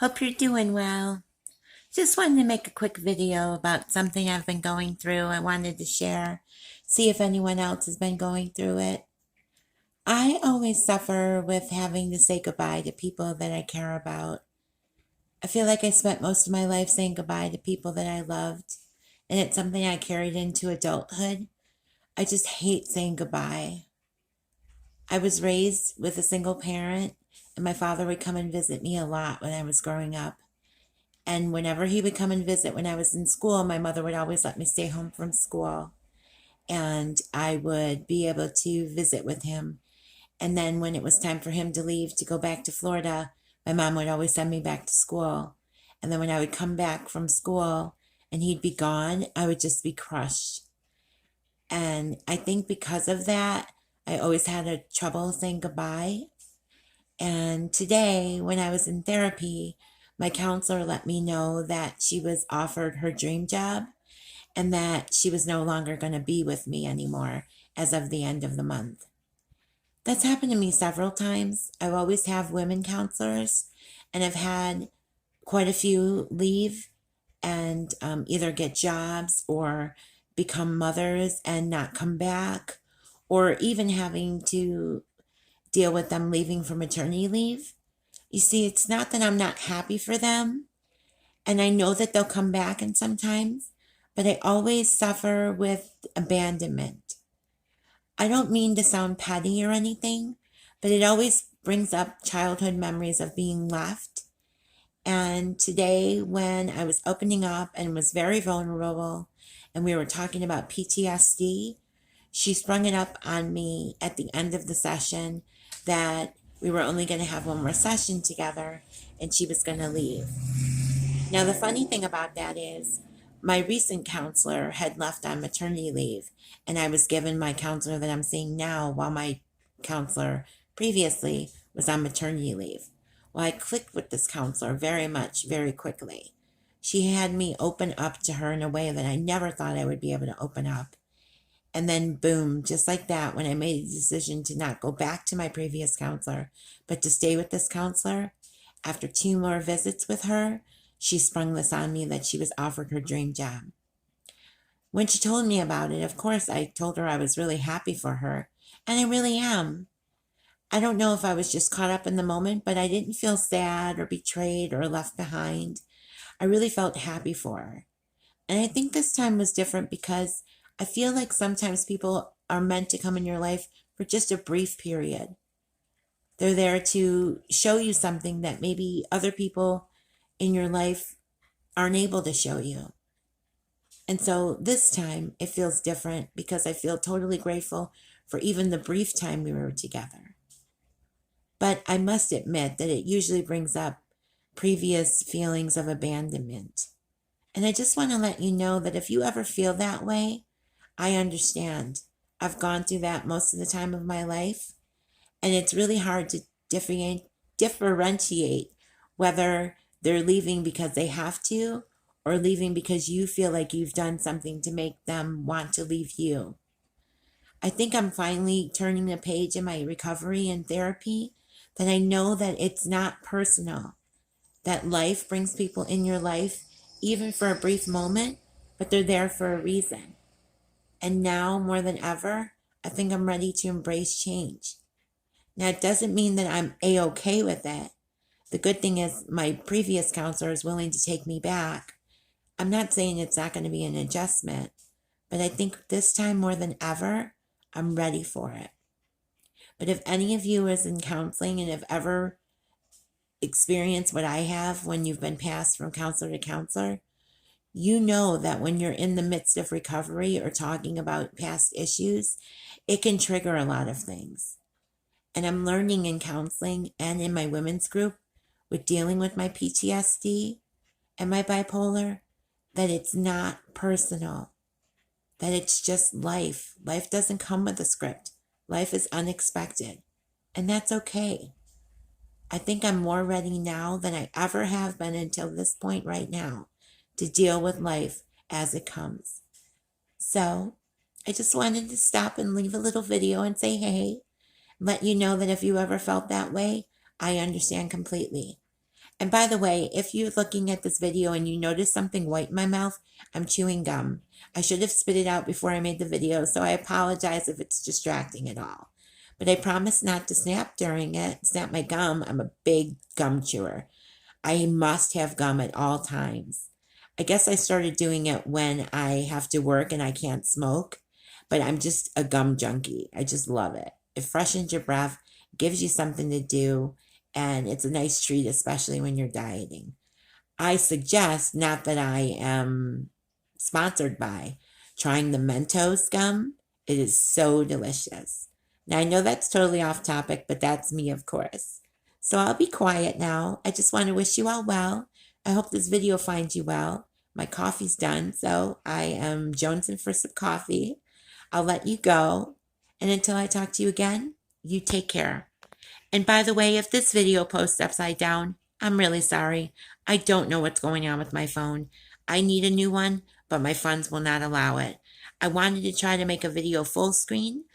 Hope you're doing well. Just wanted to make a quick video about something I've been going through. I wanted to share, see if anyone else has been going through it. I always suffer with having to say goodbye to people that I care about. I feel like I spent most of my life saying goodbye to people that I loved, and it's something I carried into adulthood. I just hate saying goodbye. I was raised with a single parent, and my father would come and visit me a lot when I was growing up. And whenever he would come and visit when I was in school, my mother would always let me stay home from school. And I would be able to visit with him. And then when it was time for him to leave to go back to Florida, my mom would always send me back to school. And then when I would come back from school and he'd be gone, I would just be crushed. And I think because of that, I always had a trouble saying goodbye. And today, when I was in therapy, my counselor let me know that she was offered her dream job and that she was no longer going to be with me anymore as of the end of the month. That's happened to me several times. I've always have women counselors, and I've had quite a few leave and either get jobs or become mothers and not come back, or even having to deal with them leaving for maternity leave. You see, it's not that I'm not happy for them, and I know that they'll come back and sometimes, but I always suffer with abandonment. I don't mean to sound petty or anything, but it always brings up childhood memories of being left. And today, when I was opening up and was very vulnerable, and we were talking about PTSD, she sprung it up on me at the end of the session that we were only going to have one more session together and she was going to leave. Now, the funny thing about that is my recent counselor had left on maternity leave, and I was given my counselor that I'm seeing now while my counselor previously was on maternity leave. Well, I clicked with this counselor very quickly. She had me open up to her in a way that I never thought I would be able to open up. And then boom, just like that, when I made a decision to not go back to my previous counselor, but to stay with this counselor, after 2 more visits with her, she sprung this on me that she was offered her dream job. When she told me about it, of course, I told her I was really happy for her, and I really am. I don't know if I was just caught up in the moment, but I didn't feel sad or betrayed or left behind. I really felt happy for her. And I think this time was different because I feel like sometimes people are meant to come in your life for just a brief period. They're there to show you something that maybe other people in your life aren't able to show you. And so this time it feels different because I feel totally grateful for even the brief time we were together. But I must admit that it usually brings up previous feelings of abandonment. And I just want to let you know that if you ever feel that way, I understand. I've gone through that most of the time of my life, and it's really hard to differentiate whether they're leaving because they have to or leaving because you feel like you've done something to make them want to leave you. I think I'm finally turning a page in my recovery and therapy that I know that it's not personal, that life brings people in your life even for a brief moment, but they're there for a reason. And now, more than ever, I think I'm ready to embrace change. Now, it doesn't mean that I'm A-okay with it. The good thing is my previous counselor is willing to take me back. I'm not saying it's not going to be an adjustment, but I think this time more than ever, I'm ready for it. But if any of you is in counseling and have ever experienced what I have when you've been passed from counselor to counselor, you know that when you're in the midst of recovery or talking about past issues, it can trigger a lot of things. And I'm learning in counseling and in my women's group with dealing with my PTSD and my bipolar that it's not personal, that it's just life. Life doesn't come with a script. Life is unexpected, and that's okay. I think I'm more ready now than I ever have been until this point right now to deal with life as it comes. So I just wanted to stop and leave a little video and say, hey, let you know that if you ever felt that way, I understand completely. And by the way, if you're looking at this video and you notice something white in my mouth, I'm chewing gum. I should have spit it out before I made the video, so I apologize if it's distracting at all. But I promise not to snap during it, snap my gum. I'm a big gum chewer. I must have gum at all times. I guess I started doing it when I have to work and I can't smoke, but I'm just a gum junkie. I just love it. It freshens your breath, gives you something to do, and it's a nice treat, especially when you're dieting. I suggest, not that I am sponsored by, trying the Mentos gum. It is so delicious. Now, I know that's totally off topic, but that's me, of course. So I'll be quiet now. I just want to wish you all well. I hope this video finds you well. My coffee's done, so I am jonesing for some coffee. I'll let you go. And until I talk to you again, you take care. And by the way, if this video posts upside down, I'm really sorry. I don't know what's going on with my phone. I need a new one, but my funds will not allow it. I wanted to try to make a video full screen,